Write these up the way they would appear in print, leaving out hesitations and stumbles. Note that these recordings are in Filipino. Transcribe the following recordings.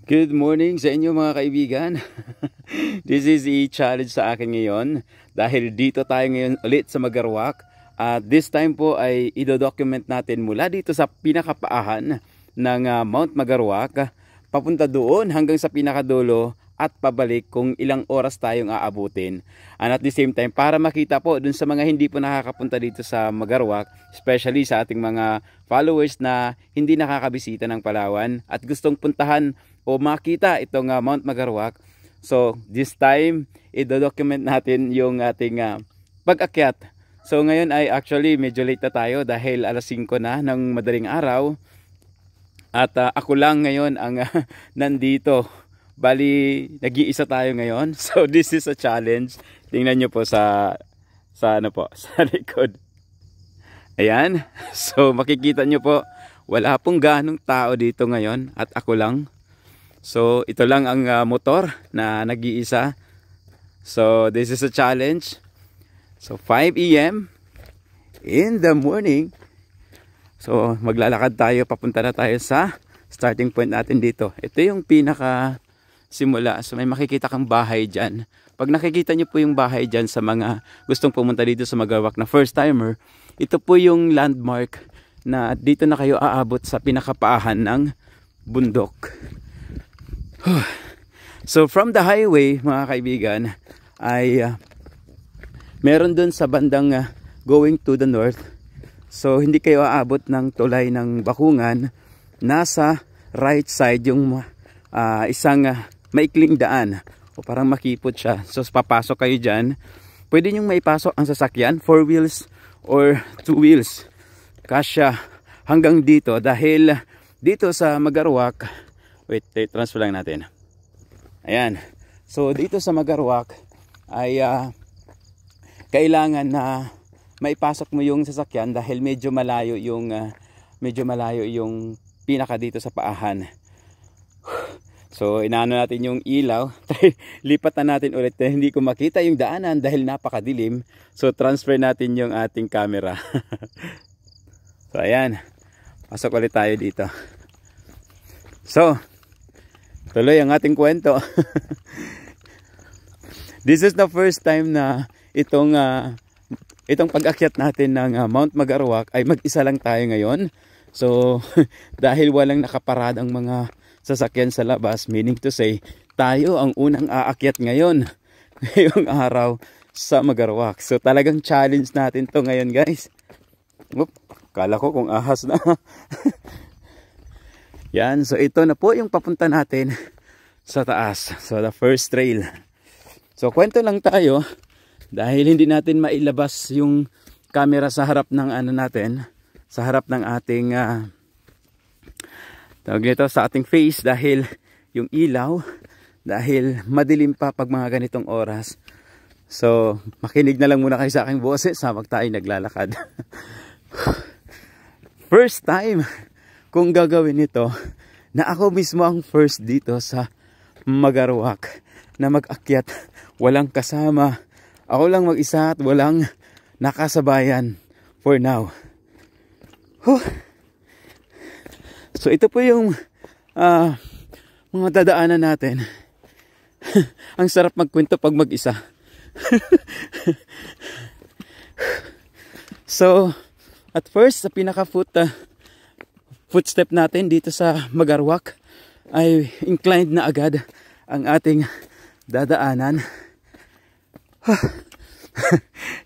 Good morning sa inyo mga kaibigan. This is a challenge sa akin ngayon dahil dito tayo ngayon ulit sa Magarwak. At this time po ay idodocument natin mula dito sa pinakapaahan ng Mount Magarwak papunta doon hanggang sa pinakadulo at pabalik kung ilang oras tayong aabutin. And at the same time, para makita po dun sa mga hindi po nakakapunta dito sa Magarwak, especially sa ating mga followers na hindi nakakabisita ng Palawan at gustong puntahan o makita itong Mount Magarwak. So this time, i-document natin yung ating pag-akyat. So ngayon ay actually medyo late na tayo dahil alas 5 na ng madaling araw. At ako lang ngayon ang nandito. Bali, nag-iisa tayo ngayon. So this is a challenge. Tingnan nyo po sa likod. Ayan. So makikita nyo po, wala pong ganong tao dito ngayon at ako lang. So ito lang ang motor na nag-iisa. So this is a challenge. So 5 AM in the morning. So maglalakad tayo, papunta na tayo sa starting point natin dito. Ito yung pinaka simula. So may makikita kang bahay dyan. Pag nakikita nyo po yung bahay dyan sa mga gustong pumunta dito sa Magarwak na first timer, ito po yung landmark na dito na kayo aabot sa pinakapaahan ng bundok. So from the highway mga kaibigan ay meron dun sa bandang going to the north. So hindi kayo aabot ng tulay ng Bakungan. Nasa right side yung isang maikling daan o parang makipot siya. So papasok kayo dyan. Pwede nyong maipasok ang sasakyan 4 wheels or 2 wheels. Kasya hanggang dito dahil dito sa Magarwak. Wait, transfer lang natin. Ayan. So dito sa Magarwak ay kailangan na maipasok mo yung sasakyan dahil medyo malayo yung pinaka dito sa paahan. So inaano natin yung ilaw. Lipat na natin ulit. Hindi ko makita yung daanan dahil napakadilim. So transfer natin yung ating camera. So ayan. Pasok ulit tayo dito. So tuloy ang ating kwento. This is the first time na itong pag-akyat natin ng Mount Magarwak ay mag-isa lang tayo ngayon. So dahil walang nakaparadang mga sasakyan sa labas, meaning to say tayo ang unang aakyat ngayon ngayong araw sa Magarwak. So talagang challenge natin to ngayon guys. Oop, kala ko kung ahas na. Yan, so ito na po yung papunta natin sa taas. So the first trail. So kwento lang tayo dahil hindi natin mailabas yung camera sa harap ng sa harap ng ating tawag nito, sa ating face dahil yung ilaw, dahil madilim pa pag mga ganitong oras. So makinig na lang muna kayo sa aking boses habang tayo naglalakad. First time kung gagawin ito na ako mismo ang first dito sa Magarwak na mag-akyat, walang kasama, ako lang mag-isa at walang nakasabayan for now. So ito po yung mga dadaanan natin. Ang sarap magkwento pag mag-isa. So at first sa pinaka footstep natin dito sa Magarwak ay inclined na agad ang ating dadaanan.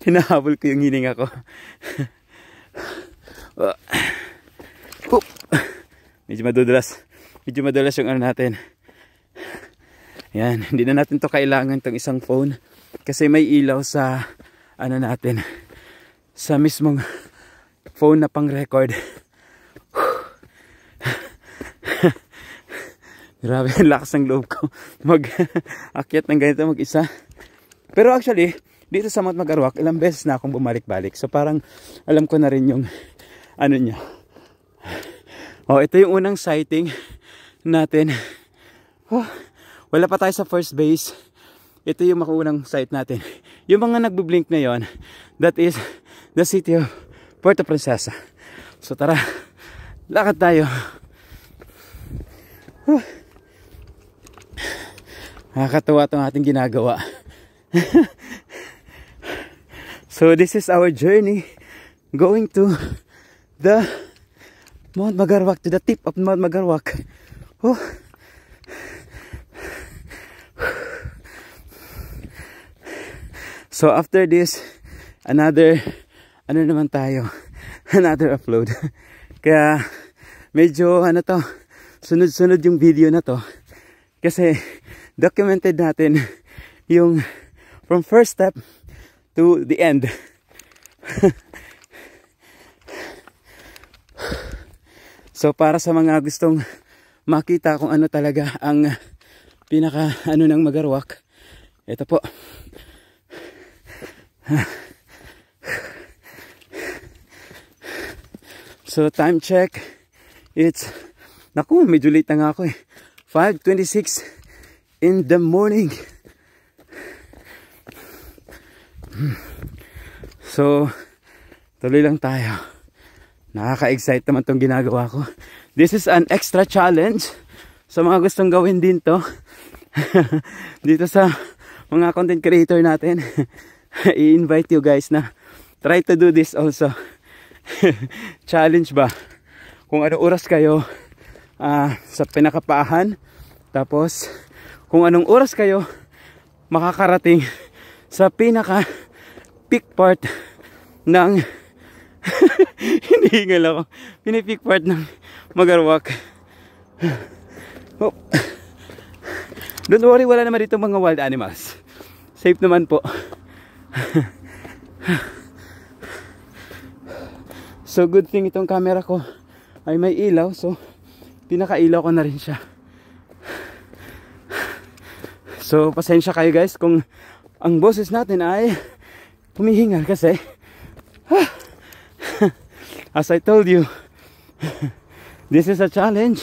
Hinahabol ko yung hininga ko. Medyo madulas yung natin. Yan, hindi na natin to kailangan tong isang phone kasi may ilaw sa natin, sa mismong phone na pang record. Grabe, ang lakas ng loob ko mag-akyat ng ganito mag-isa. Pero actually, dito sa Mount Magarwak, ilang beses na akong bumalik-balik. So parang alam ko na rin yung niya. Oh, ito yung unang sighting natin. Oh, wala pa tayo sa first base. Ito yung makuunang sight natin. Yung mga nagbi-blink na yon, that is the city of Puerto Princesa. So tara, lakad tayo. Nakakatuwa itong ating ginagawa. So this is our journey going to the Mount Magarwak, to the tip of Mount Magarwak. Oh. So after this, another naman tayo, another upload. Kaya medyo sunod-sunod yung video na to, kasi documented natin yung from first step to the end. So para sa mga gustong makita kung ano talaga ang pinaka ng Magarwak, ito po. So time check, it's, naku, medyo late na nga ako eh, 5:26 in the morning. So tuloy lang tayo. Nakaka-excite naman tong ginagawa ko. This is an extra challenge sa mga gustong gawin din to. Dito sa mga content creator natin. I-invite you guys na try to do this also. Challenge ba? Kung anong oras kayo sa pinakapaahan, tapos kung anong oras kayo makakarating sa pinaka peak part ng hinihingal ako, pinipik part ng Magarwak. Oh. Don't worry, wala naman dito mga wild animals, safe naman po. So good thing itong camera ko ay may ilaw, so pinakailaw ko na rin siya. So pasensya kayo guys kung ang boses natin ay humihingal kasi as I told you, this is a challenge.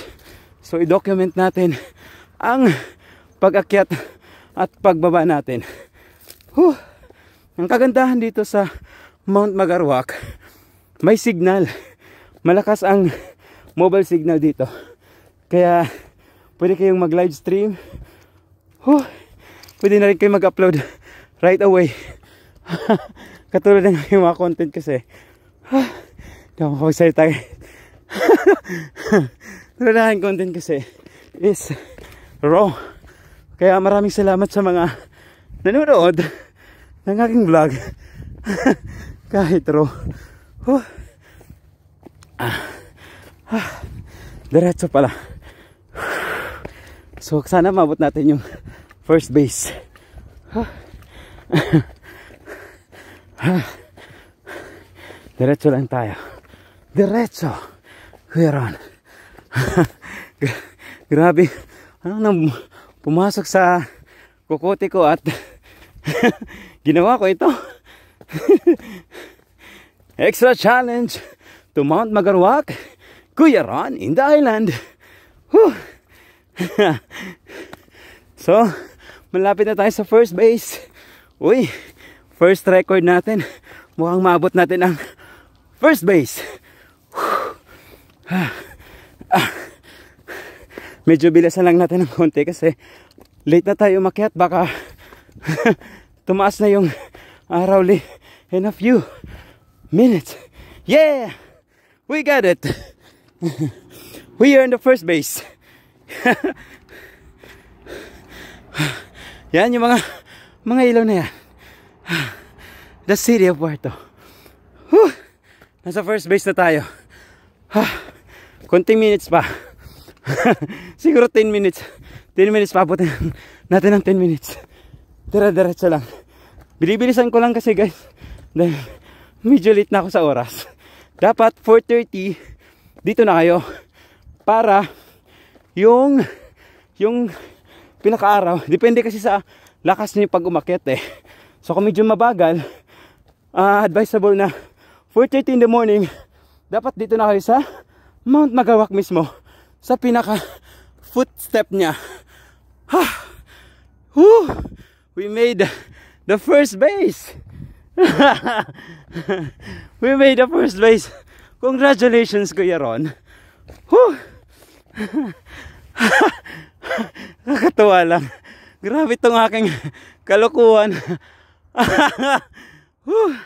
So i-document natin ang pag-akyat at pagbaba natin. Ang kagandahan dito sa Mount Magarwak, may signal. Malakas ang mobile signal dito. Kaya pwede kayong mag-live stream. Pwede na rin kayong mag-upload right away. Katulad ng yung mga content kasi. Hindi ako makapagsalita. Tulad ng content kasi is raw. Kaya maraming salamat sa mga nanonood ng aking vlog. Kahit raw. Diretso pala. So sana mabot natin yung first base. Diretso lang tayo. Diretso. Kuya Ron. Grabe. Ano nang pumasok sa kukote ko at ginawa ko ito. Extra challenge to Mount Magarwak, Kuya Ron in the island. So, malapit na tayo sa first base. Uy, first record natin. Mukhang maabot natin ang first base. Medyo bilasan lang natin ng konti kasi late na tayo umakyat. Baka tumaas na yung araw in a few minutes. Yeah! We got it! We are in the first base. Yan yung mga ilaw na yan. The city of Puerto. Nasa first base na tayo. Konting minutes pa. Siguro 10 minutes. 10 minutes pa, abutin natin ng 10 minutes. Diretso lang. Bilibilisan ko lang kasi guys, dahil medyo late na ako sa oras. Dapat 4:30 dito na kayo para yung pinaka-araw, depende kasi sa lakas niyo pag umakyat eh. So kung medyo mabagal, advisable na 4:30 in the morning, dapat dito na kayo sa Mount Magarwak mismo, sa pinaka footstep niya. We made the first base. We made the first base. Congratulations, Kuya Ron. Nakakatuwa lang. Grabe tong aking kalokohan. Whew.